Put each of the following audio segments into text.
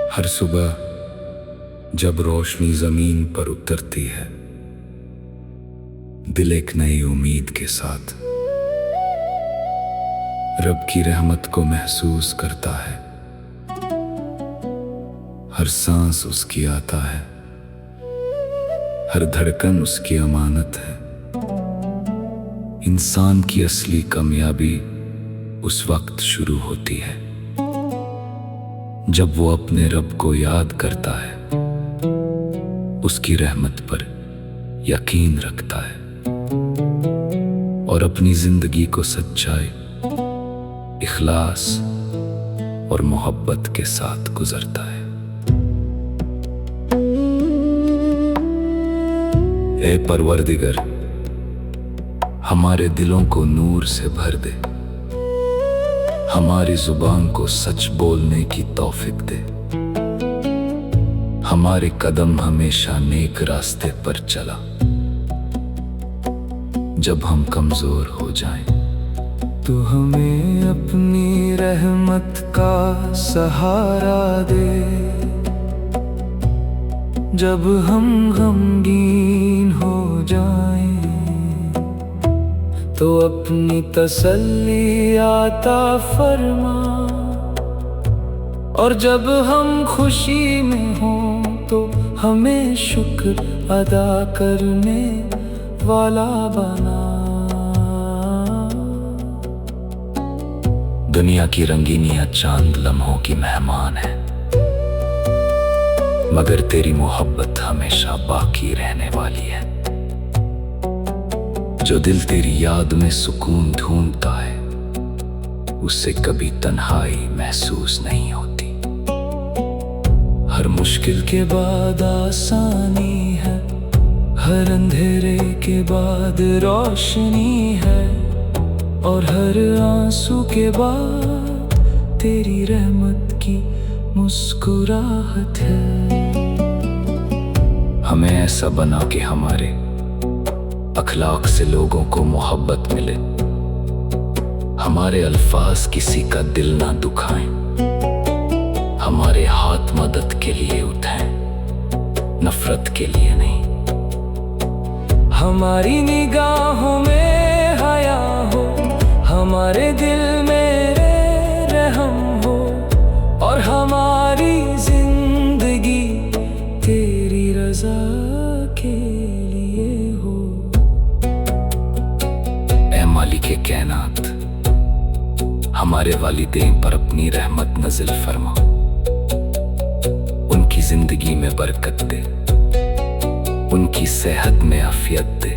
हर सुबह जब रोशनी जमीन पर उतरती है, दिल एक नई उम्मीद के साथ रब की रहमत को महसूस करता है। हर सांस उसकी आता है, हर धड़कन उसकी अमानत है। इंसान की असली कामयाबी उस वक्त शुरू होती है जब वो अपने रब को याद करता है, उसकी रहमत पर यकीन रखता है और अपनी जिंदगी को सच्चाई, इखलास और मोहब्बत के साथ गुजरता है। ए परवरदिगर, हमारे दिलों को नूर से भर दे, हमारी जुबान को सच बोलने की तौफीक दे, हमारे कदम हमेशा नेक रास्ते पर चला। जब हम कमजोर हो जाएं, तो हमें अपनी रहमत का सहारा दे। जब हम गमगीन हो जाएं, तो अपनी तसल्ली आता फरमा, और जब हम खुशी में हों तो हमें शुक्र अदा करने वाला बना। दुनिया की रंगीनियां चांद लम्हों की मेहमान है, मगर तेरी मोहब्बत हमेशा बाकी रहने वाली है। जो दिल तेरी याद में सुकून ढूंढता है, उससे कभी तन्हाई महसूस नहीं होती। हर मुश्किल के बाद आसानी है, हर अंधेरे के बाद रोशनी है, और हर आंसू के बाद तेरी रहमत की मुस्कुराहट है। हमें ऐसा बना कि हमारे अखलाक से लोगों को मोहब्बत मिले, हमारे अल्फाज किसी का दिल ना दुखाएं, हमारे हाथ मदद के लिए उठाएं, नफरत के लिए नहीं। हमारी निगाहों में हया हो, हमारे दिल में रहम हो, और हमारी जिंदगी तेरी रजा के लिए हो। ऐ मालिक कायनात, हमारे वालिदैन पर अपनी रहमत नज़िल फरमा, उनकी जिंदगी में बरकत दे, उनकी सेहत में आफियत दे,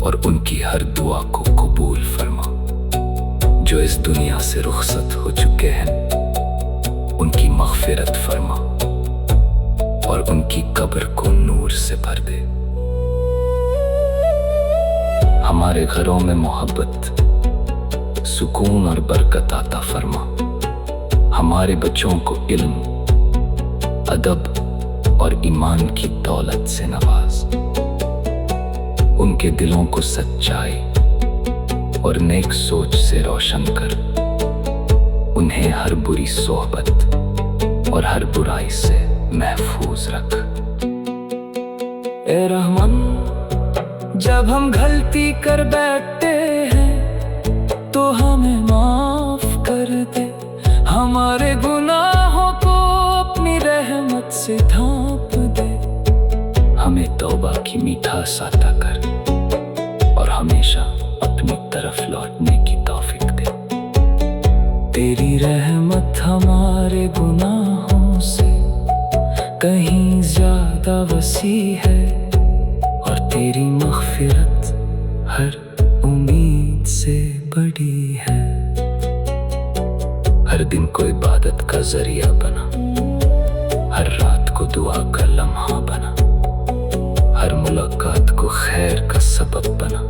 और उनकी हर दुआ को कबूल फरमा। जो इस दुनिया से रुखसत हो चुके हैं, उनकी मग़फ़िरत फरमा, और उनकी कब्र को नूर से भर दे। हमारे घरों में मोहब्बत, सुकून और बरकत आता फरमा। हमारे बच्चों को इल्म, अदब और ईमान की दौलत से नवाज। उनके दिलों को सच्चाई और नेक सोच से रोशन कर, उन्हें हर बुरी सोहबत और हर बुराई से महफूज रख। ए रहमान, जब हम गलती कर बैठते हैं तो हमें माफ कर दे, हमारे गुनाहों को अपनी रहमत से ढांप दे। हमें तौबा की मिठास अता कर, और हमेशा अपनी तरफ लौटने की तौफीक दे। तेरी रहमत हमारे गुनाहों से कहीं ज्यादा वसी है, और तेरी मग़फ़िरत हर उम्मीद से बड़ी है। हर दिन को इबादत का जरिया बना, हर रात को दुआ का लम्हा बना, हर मुलाकात को खैर का सबब बना,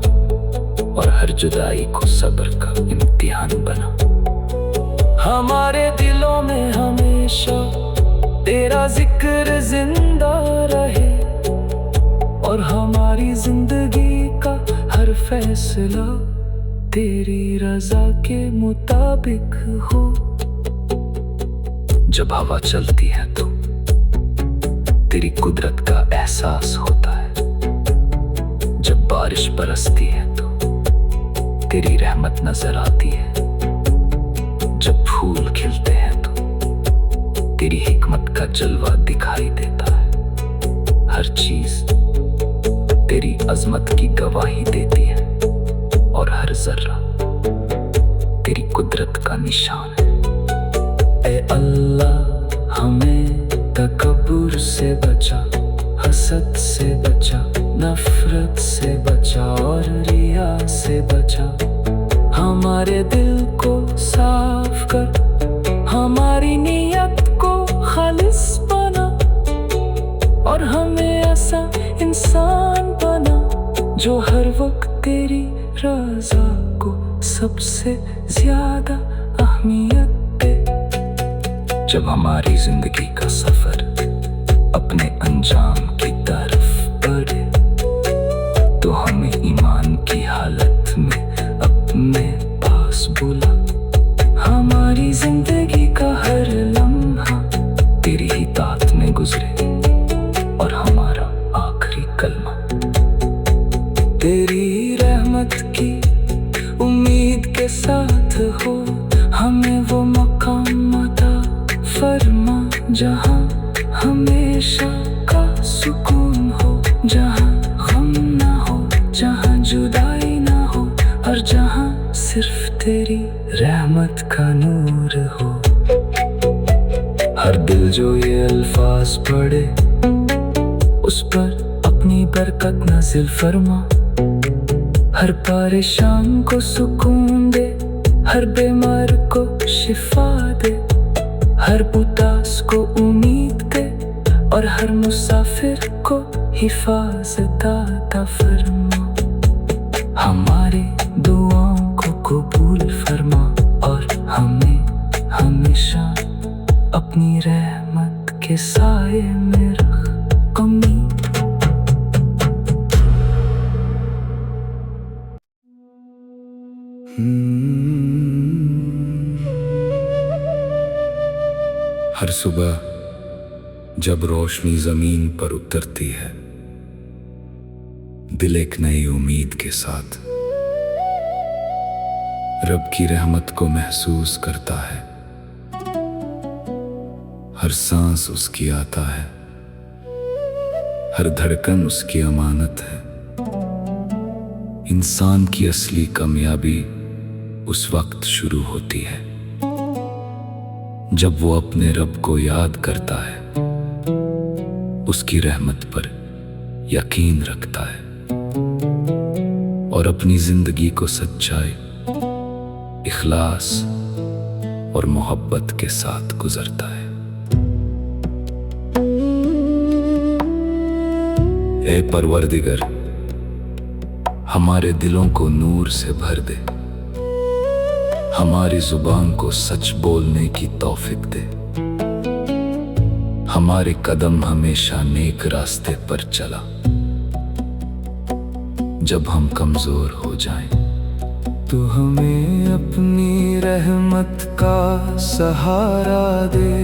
और हर जुदाई को सब्र का इम्तिहान बना। हमारे दिलों में हमेशा तेरा जिक्र जिंदा रहे, और हमारी जिंदगी का हर फैसला तेरी रजा के मुताबिक हो। जब हवा चलती है तो तेरी कुदरत का एहसास होता है। जब बारिश बरसती है तो तेरी रहमत नजर आती है। जब फूल खिलते हैं तो तेरी हिकमत का जलवा दिखाई देता है। हर चीज तेरी अजमत की गवाही देती है और हर जर्रा तेरी कुदरत का निशान है। ए अल्लाह हमें तकब्बुर से बचा, हसद से बचा, नफरत से बचा और रिया से बचा। हमारे दिल को साफ कर, हमारी नीयत को खालिस बना और हमें ऐसा इंसान बना जो हर वक्त तेरी रज़ा को सबसे ज्यादा अहमियत दे। जब हमारी जिंदगी का सफर अपने अंजाम की तरफ बढ़े तो हमें ईमान की हालत में अपने पास बुला। हमारी जिंदगी का हर लम्हा तेरी ही तात में गुजरे और हमारा आखिरी कलमा तेरी रहमत की उम्मीद के साथ हो। हमें वो मकाम अता फरमा जहाँ हमेशा का सुकून हो, जहाँ गम ना हो, जहाँ जुदाई ना हो और जहाँ सिर्फ तेरी रहमत का नूर हो। हर दिल जो ये अल्फाज पढ़े उस पर अपनी बरकत नाज़िल फरमा। हर परेशान को सुकून दे, हर बीमार को शिफा दे, हर उदास को उम्मीद दे और हर मुसाफिर को हिफाजत अता फरमा। हमारी दुआओं को कबूल फरमा और हमें हमेशा अपनी रहमत के साए में रख। आमीन। हर सुबह जब रोशनी जमीन पर उतरती है, दिल एक नई उम्मीद के साथ रब की रहमत को महसूस करता है। हर सांस उसकी आता है, हर धड़कन उसकी अमानत है। इंसान की असली कामयाबी उस वक्त शुरू होती है जब वो अपने रब को याद करता है, उसकी रहमत पर यकीन रखता है और अपनी जिंदगी को सच्चाई, इखलास और मोहब्बत के साथ गुजरता है। ऐ परवरदिगर, हमारे दिलों को नूर से भर दे, हमारी जुबान को सच बोलने की तौफीक दे, हमारे कदम हमेशा नेक रास्ते पर चला। जब हम कमजोर हो जाएं तो हमें अपनी रहमत का सहारा दे।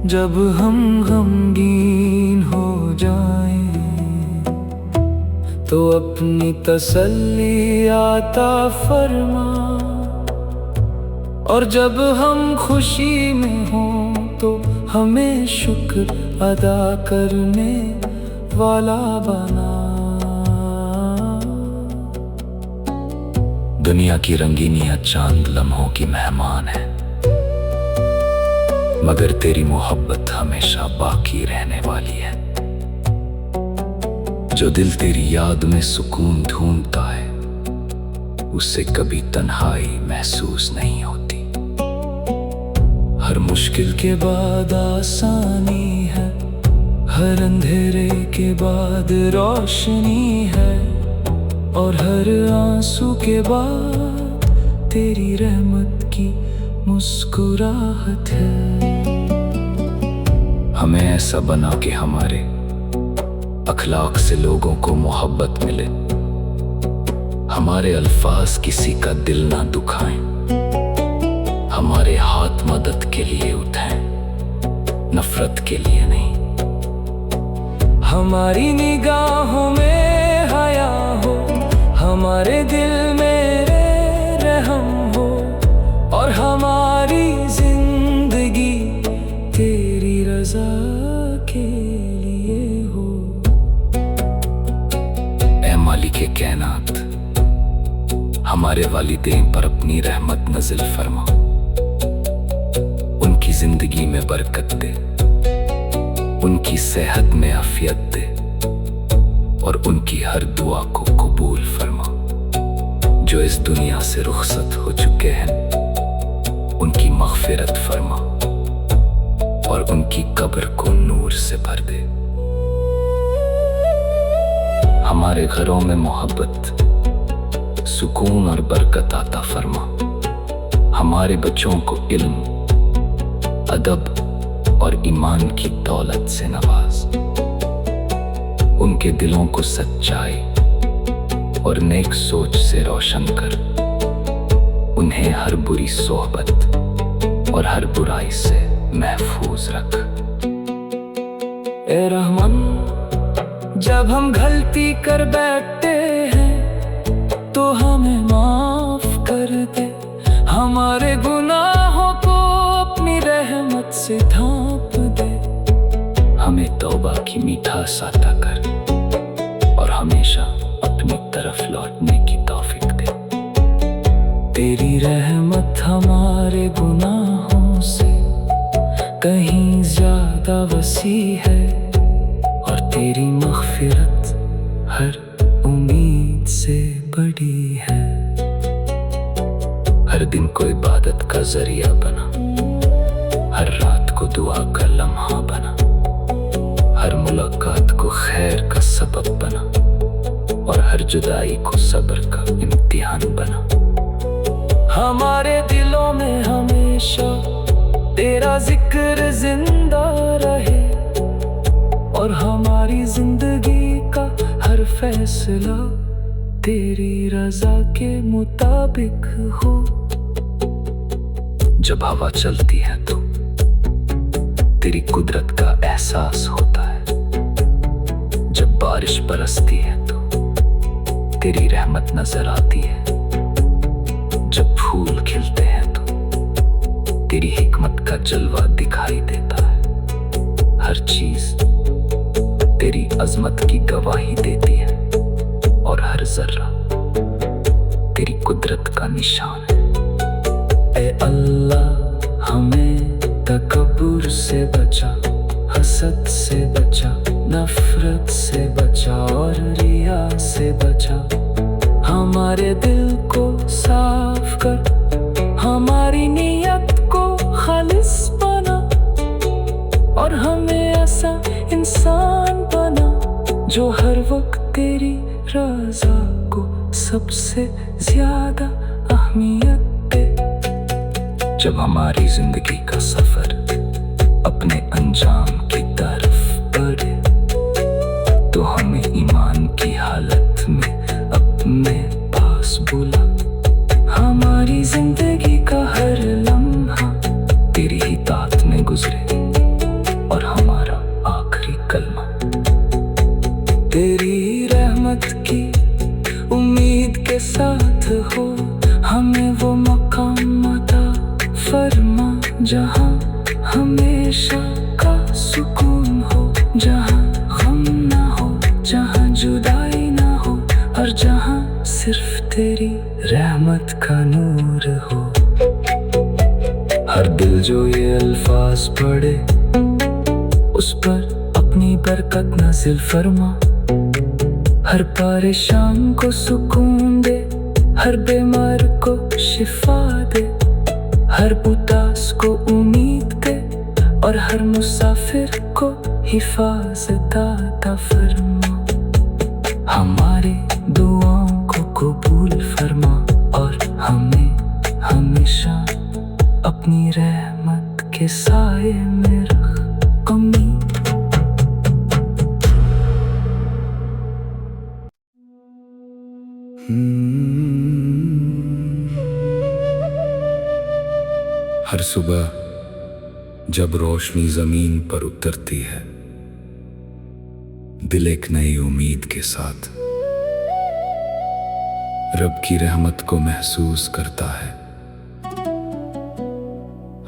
जब हम गमगीन हो जाएं तो अपनी तसल्ली अता फरमा और जब हम खुशी में हों तो हमें शुक्र अदा करने वाला बना। दुनिया की रंगीनियां चांद लम्हों की मेहमान है, मगर तेरी मोहब्बत हमेशा बाकी रहने वाली है। जो दिल तेरी याद में सुकून ढूंढता है उससे कभी तन्हाई महसूस नहीं होती। हर मुश्किल के बाद आसानी है, हर अंधेरे के बाद रोशनी है और हर आंसू के बाद तेरी रहमत की मुस्कुराहट है। हमें ऐसा बना कि हमारे अखलाक से लोगों को मोहब्बत मिले, हमारे अल्फाज किसी का दिल ना दुखाएं, हमारे हाथ मदद के लिए उठाएं, नफरत के लिए नहीं। हमारी निगाहों में हया हो, हमारे दिल में रहम हो, और हमारी जिंदगी तेरी रजा के लिए हो। ऐ मालिके कायनात, हमारे वालिदैन पर अपनी रहमत नज़िल फरमा, उनकी जिंदगी में बरकत दे, उनकी सेहत में आफियत दे, और उनकी हर दुआ को कबूल फरमा। जो इस दुनिया से रुखसत हो चुके हैं, उनकी मग़फ़िरत फरमा, और उनकी कब्र को नूर से भर दे। हमारे घरों में मोहब्बत, सुकून और बरकत आता फरमा। हमारे बच्चों को इल्म, अदब और ईमान की दौलत से नवाज। उनके दिलों को सच्चाई और नेक सोच से रोशन कर। उन्हें हर बुरी सोहबत और हर बुराई से महफूज रख। ए रहमान, जब हम गलती कर बैठते हैं तो हमें माफ कर दे। हमारे गुनाहों को अपनी रहमत से ढांप दे। हमें तौबा की मीठास अता कर और हमेशा अपनी तरफ लौटने की तौफीक दे। तेरी रहमत हमारे गुनाहों से कहीं ज्यादा वसी है, और तेरी मग़फ़िरत हर उम्मीद से बड़ी है। हर दिन को इबादत का जरिया बना, हर रात को दुआ का लम्हा बना, हर मुलाकात को खैर का सबब बना, और हर जुदाई को सब्र का इम्तिहान बना। हमारे दिलों में हमेशा तेरा जिक्र जिंदा रहे, और हमारी जिंदगी का हर फैसला तेरी रजा के मुताबिक हो। जब हवा चलती है तो तेरी कुदरत का एहसास होता है। जब बारिश बरसती है तो तेरी रहमत नजर आती है। जब फूल खिलते हैं तो तेरी हिकमत का जलवा दिखाई देता है। हर चीज तेरी अजमत की गवाही देती है, और हर जर्रा तेरी कुदरत का निशान है। ए अल्लाह, हमें तकब्बुर से बचा, हसद से बचा, नफरत से बचा, और रिया से बचा। हमारे दिल को साफ कर, हमारी नियत को खालिस बना, और हमें ऐसा इंसान बना जो हर वक्त तेरी रज़ा को सबसे ज्यादा अहमियत दे। जब हमारी जिंदगी का सफर अपने अंजाम की तरफ बढ़े, तो हमें ईमान की हालत में अपने पास बुला। हमारी जिंदगी का हर लम्हा तेरी ही तात में गुजरे, और हमारा आखिरी कलमा तेरी रहमत की उम्मीद के साथ हो। हमें वो मकाम अता फरमा जहाँ हमेशा का सुकून हो, जहाँ गम ना हो, जहाँ जुदाई ना हो, और जहाँ सिर्फ तेरी रहमत का नूर हो। हर दिल जो ये अल्फाज पढ़े, उस पर अपनी बरकत नाज़िल फरमा। हर परेशान को सुकून दे, हर बीमार को शिफा दे, हर उदास को उम्मीद दे, और हर मुसाफिर को हिफाजत अता फरमा। हमारी दुआओं को कबूल फरमा, और हमें हमेशा अपनी रहमत के साए में रख। आमीन। हर सुबह जब रोशनी जमीन पर उतरती है, दिल एक नई उम्मीद के साथ रब की रहमत को महसूस करता है।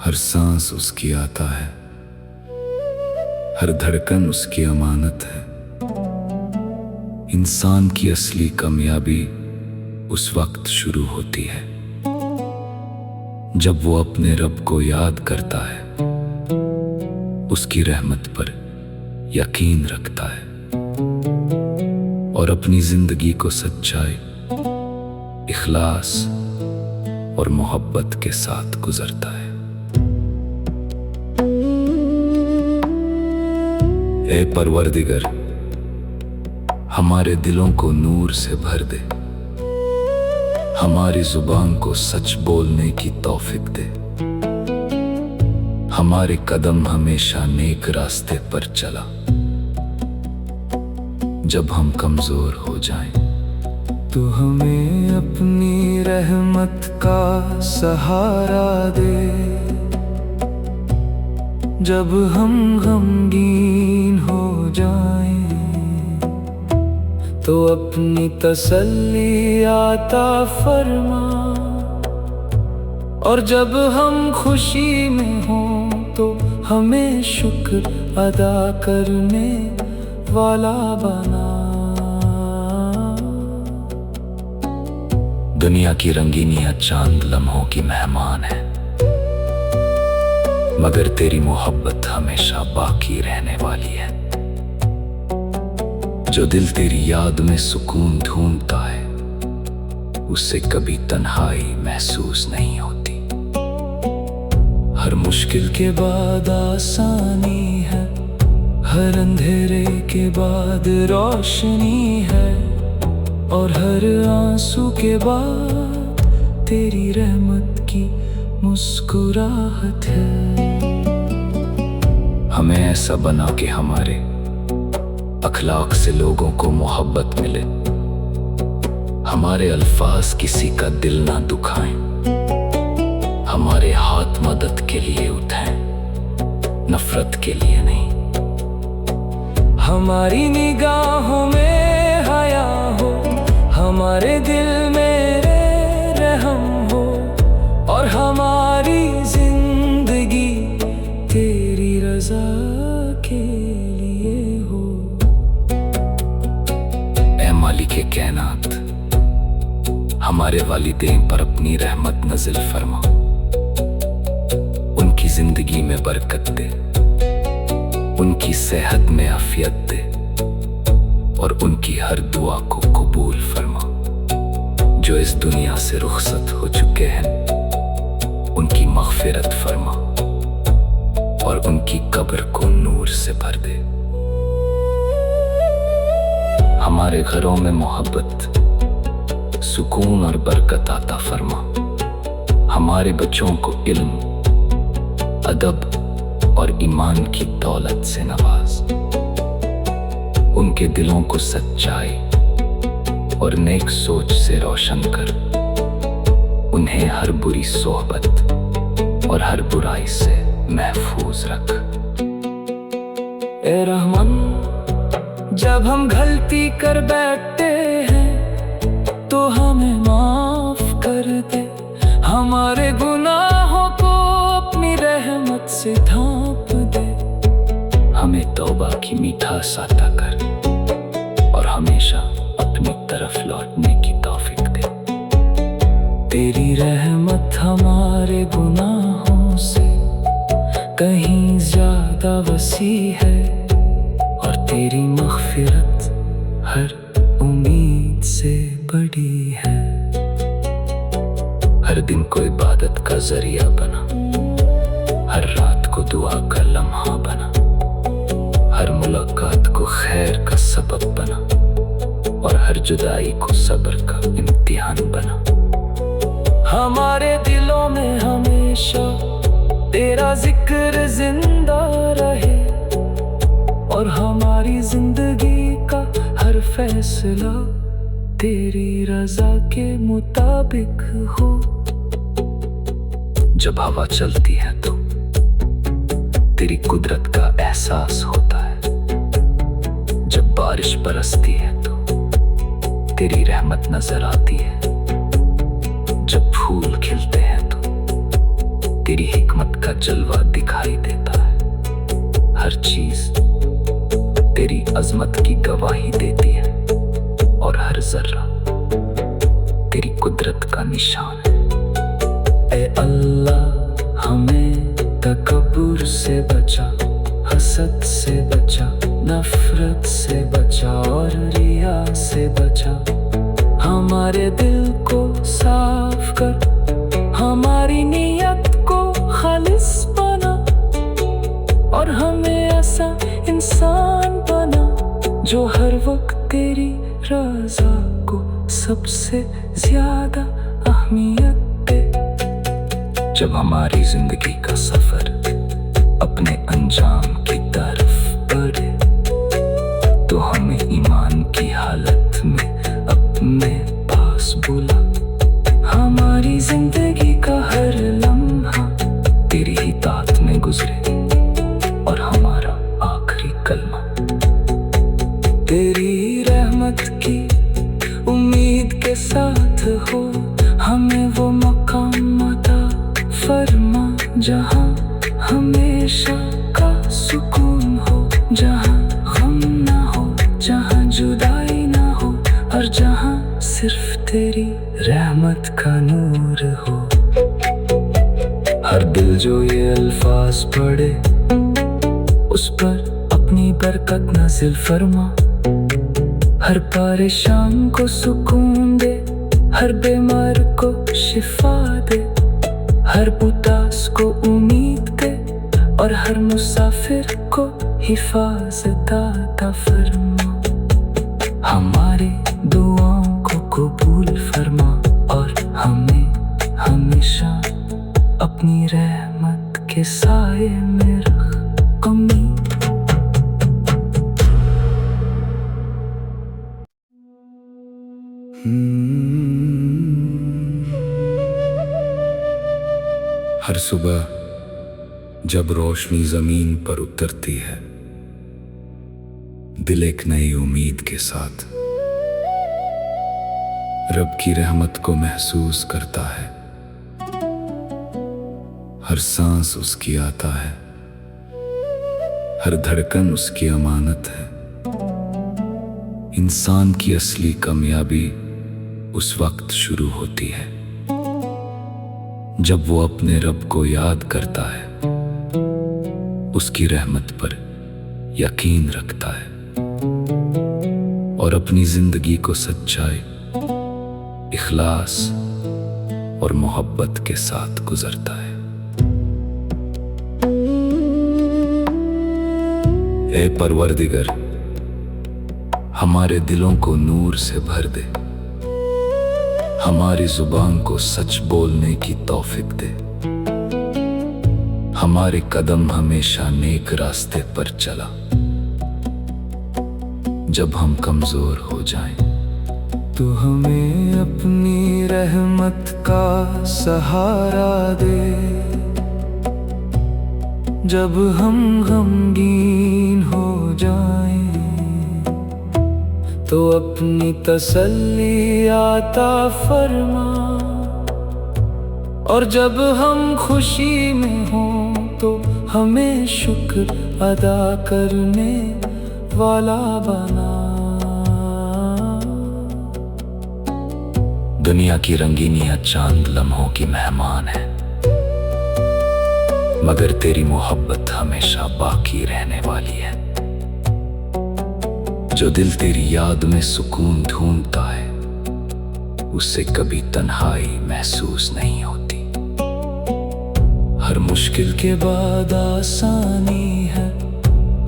हर सांस उसकी आता है, हर धड़कन उसकी अमानत है। इंसान की असली कामयाबी उस वक्त शुरू होती है जब वो अपने रब को याद करता है, उसकी रहमत पर यकीन रखता है और अपनी जिंदगी को सच्चाई, इखलास और मोहब्बत के साथ गुजरता है। ए परवरदिगर, हमारे दिलों को नूर से भर दे, हमारी जुबान को सच बोलने की तौफीक दे, हमारे कदम हमेशा नेक रास्ते पर चला। जब हम कमजोर हो जाएं, तो हमें अपनी रहमत का सहारा दे। जब हम गमगीन हो जाएं, तो अपनी तसल्ली आता फरमा, और जब हम खुशी में हों तो हमें शुक्र अदा करने वाला बना। दुनिया की रंगीनियां चांद लम्हों की मेहमान है, मगर तेरी मोहब्बत हमेशा बाकी रहने वाली है। जो दिल तेरी याद में सुकून ढूंढता है, उससे कभी तन्हाई महसूस नहीं होती। हर मुश्किल के बाद आसानी है, हर अंधेरे के बाद रोशनी है, और हर आंसू के बाद तेरी रहमत की मुस्कुराहट है। हमें ऐसा बना कि हमारे अखलाक से लोगों को मोहब्बत मिले, हमारे अल्फाज किसी का दिल ना दुखाएं, हमारे हाथ मदद के लिए उठाएं, नफरत के लिए नहीं। हमारी निगाहों में हया हो, हमारे दिल में रहम हो, और हमारी जिंदगी तेरी रजा के लिए हो। ऐ मालिक कायनात, हमारे वालिदैन पर अपनी रहमत नज़िल फरमा, उनकी जिंदगी में बरकत दे, उनकी सेहत में आफियत दे, और उनकी हर दुआ को कबूल फरमा। जो इस दुनिया से रुखसत हो चुके हैं, उनकी मग़फ़िरत फरमा, और उनकी कब्र को नूर से भर दे। हमारे घरों में मोहब्बत, सुकून और बरकत आता फरमा। हमारे बच्चों को इल्म, अदब और ईमान की दौलत से नवाज, उनके दिलों को सच्चाई और नेक सोच से रोशन कर, उन्हें हर बुरी सोहबत और हर बुराई से महफूज रख। ए रहमान, जब हम गलती कर बैठते हैं तो हमें माफ कर दे, हमारे गुनाहों को अपनी रहमत से ढांप दे। हमें तौबा की मिठास अता कर, और हमेशा अपनी तरफ लौटने की तौफीक दे। तेरी रहमत हमारे गुनाहों से कहीं ज्यादा वसी है, और तेरी मग़फ़िरत हर उम्मीद से बड़ी है। हर दिन को इबादत का जरिया बना, हर रात को दुआ का लम्हा बना, हर मुलाकात को खैर का सबब बना, और हर जुदाई को सब्र का इम्तिहान बना। हमारे दिलों में हमेशा तेरा जिक्र जिंदा रहे, और हमारी जिंदगी का हर फैसला तेरी रजा के मुताबिक हो। जब हवा चलती है तो तेरी कुदरत का एहसास होता है। जब बारिश बरसती है तो तेरी रहमत नजर आती है। जब फूल खिलते हैं तो तेरी हिकमत का जलवा दिखाई देता है। हर चीज तेरी अजमत की गवाही देती है और हर जर्रा तेरी कुदरत का निशान है। ए अल्लाह हमें तकब्बुर से बचा, हसद से बचा, नफरत से बचा और रिया से बचा। हमारे दिल को साफ कर, हमारी नियत को खालिस बना और हमें ऐसा इंसान बना जो हर वक्त तेरी रज़ा को सबसे ज्यादा अहमियत दे। जब हमारी जिंदगी का सफर अपने अंजाम की तरफ बढ़े तो हमें ईमान की हालत में अपने पास बुला। हमारी जिंदगी का हर लम्हा तेरी ही तात में गुजरे और हमारा आखिरी कलमा तेरी रहमत की उम्मीद के साथ हो। हमें वो मकाम अता फरमा जहाँ हमेशा का सुकून हो, जहाँ गम ना हो, जहाँ जुदाई ना हो और जहाँ सिर्फ तेरी रहमत का नूर हो। हर दिल जो ये अल्फाज पढ़े उस पर अपनी बरकत नाज़िल फरमा। हर परेशान को सुकून दे, हर बीमार को शिफा दे, हर उदास को उम्मीद दे और हर मुसाफिर को हिफाजत अता फरमा। हमारी दुआओं को कबूल फरमा और हमें हमेशा अपनी रहमत के साए में रख। आमीन। हर सुबह जब रोशनी जमीन पर उतरती है, दिल एक नई उम्मीद के साथ रब की रहमत को महसूस करता है। हर सांस उसकी आता है, हर धड़कन उसकी अमानत है। इंसान की असली कामयाबी उस वक्त शुरू होती है जब वो अपने रब को याद करता है, उसकी रहमत पर यकीन रखता है और अपनी जिंदगी को सच्चाई, इखलास और मोहब्बत के साथ गुजरता है। ए परवरदिगर, हमारे दिलों को नूर से भर दे, हमारी जुबान को सच बोलने की तौफीक दे, हमारे कदम हमेशा नेक रास्ते पर चला। जब हम कमजोर हो जाएं तो हमें अपनी रहमत का सहारा दे। जब हम गमगीन हो जाएं तो अपनी तसल्ली अता फरमा और जब हम खुशी में हों तो हमें शुक्र अदा करने वाला बना। दुनिया की रंगीनियां चांद लम्हों की मेहमान है, मगर तेरी मोहब्बत हमेशा बाकी रहने वाली है। जो दिल तेरी याद में सुकून ढूंढता है, उससे कभी तन्हाई महसूस नहीं होती। हर मुश्किल के बाद आसानी है,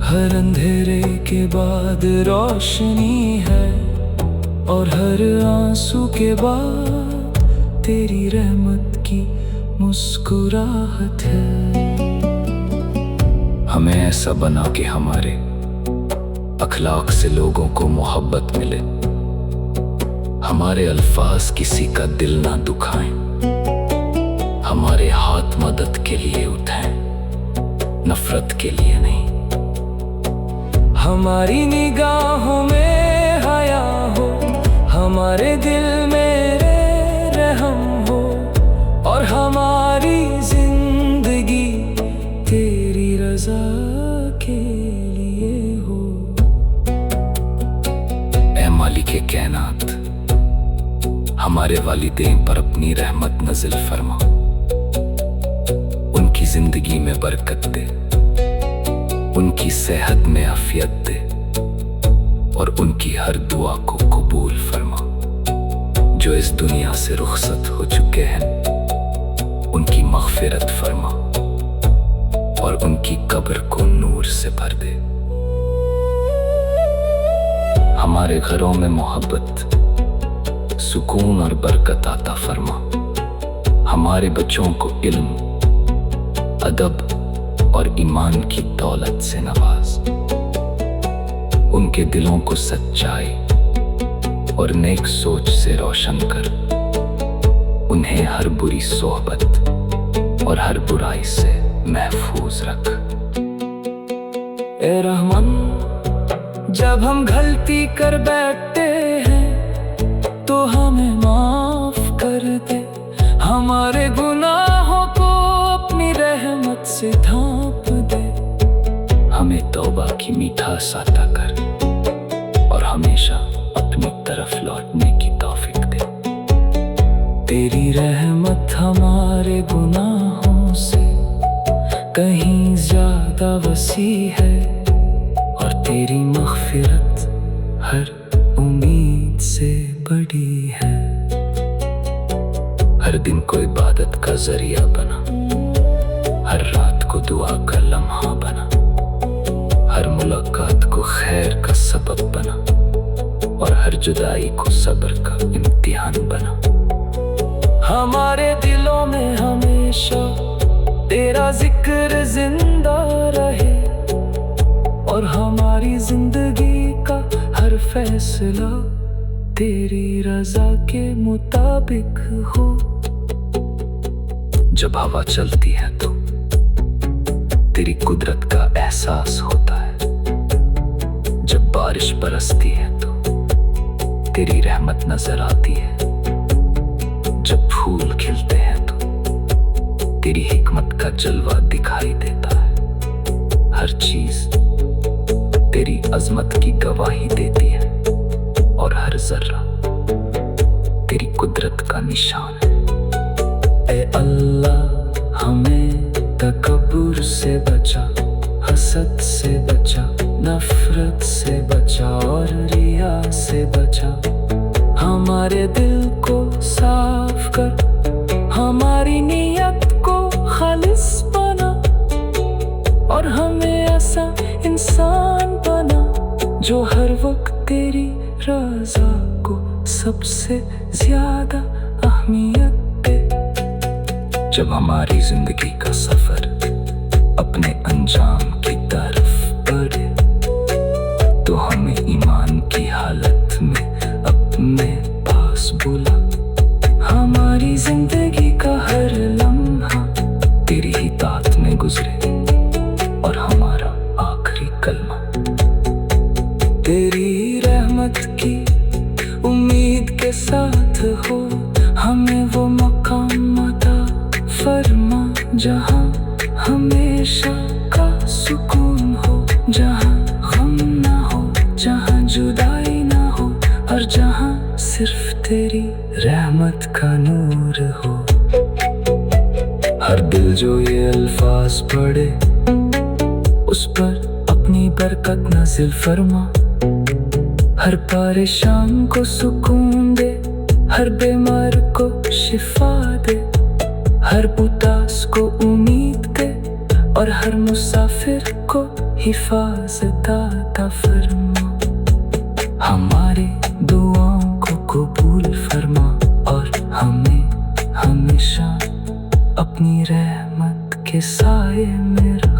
हर अंधेरे के बाद रोशनी है और हर आंसू के बाद तेरी रहमत की मुस्कुराहट है। हमें ऐसा बना कि हमारे अखलाक से लोगों को मोहब्बत मिले, हमारे अल्फाज किसी का दिल ना दुखाएं, हमारे हाथ मदद के लिए उठाएं, नफरत के लिए नहीं। हमारी निगाहों में हया हो, हमारे दिल में रहम हो, और हमारी जिंदगी तेरी रजा के लिए हो। ऐ मालिके कायनात, हमारे वालिदैन पर अपनी रहमत नज़िल फरमा, उनकी जिंदगी में बरकत दे, उनकी सेहत में आफियत दे, और उनकी हर दुआ को कबूल फरमा। जो इस दुनिया से रुखसत हो चुके हैं उनकी मग़फ़िरत फरमा, और उनकी कब्र को नूर से भर दे। हमारे घरों में मोहब्बत, सुकून और बरकत आता फरमा। हमारे बच्चों को इल्म, अदब और ईमान की दौलत से नवाज। उनके दिलों को सच्चाई और नेक सोच से रोशन कर। उन्हें हर बुरी सोहबत और हर बुराई से महफूज रख। ए रहमान, जब हम गलती कर बैठते हैं तो हमें माफ कर दे। हमारे गुनाहों को अपनी रहमत से ढांप दे। हमें तौबा की मिठास अता कर और हमेशा अपनी तरफ लौटने की तौफीक दे। तेरी रहमत हमारे गुनाहों से कहीं ज्यादा वसी है, और तेरी मग़फ़िरत हर उम्मीद से बड़ी है। हर दिन को इबादत का जरिया बना, हर रात को दुआ का लम्हा बना, हर मुलाकात को खैर का सबब बना, और हर जुदाई को सब्र का इम्तिहान बना। हमारे दिलों में हमेशा तेरा जिक्र जिंदा रहे, और हमारी जिंदगी का हर फैसला तेरी रजा के मुताबिक हो। जब हवा चलती है तो तेरी कुदरत का एहसास होता है। जब बारिश बरसती है तो तेरी रहमत नजर आती है। जब फूल खिलते हैं तो तेरी हिकमत का जलवा दिखाई देता है। हर चीज तेरी अजमत की गवाही देती है, और हर जर्रा तेरी कुदरत का निशान है। ए अल्लाह, हमें तकब्बुर से बचा, हसद से बचा, नफरत से बचा, और रिया से बचा। हमारे दिल को साफ कर, हमारी नियत को खालिस बना, और हमें ऐसा इंसान बना जो हर वक्त तेरी रज़ा को सबसे ज्यादा अहमियत दे। जब हमारी जिंदगी का सफर अपने अंजाम की तरफ बढ़े तो हमें ईमान की हालत में अपने पास बुला। हमारी जिंदगी का हर लम्हा तेरी ही तात में गुजरे, और हमारा आखिरी कलमा तेरी रहमत की उम्मीद के साथ हो। हमें वो मकाम अता फरमा जहाँ हमेशा का सुकून हो, जहाँ गम ना हो, जहाँ जुदाई ना हो, और जहाँ सिर्फ तेरी रहमत का नूर हो। हर दिल जो ये अल्फाज पढ़े उस पर अपनी बरकत नाज़िल फरमा। हर परेशान को सुकून दे, हर बीमार को शिफा दे, हर उदास को उम्मीद दे, और हर मुसाफिर को हिफाजत अता फरमा। हमारी दुआओं को कबूल फरमा, और हमें हमेशा अपनी रहमत के साए में रख।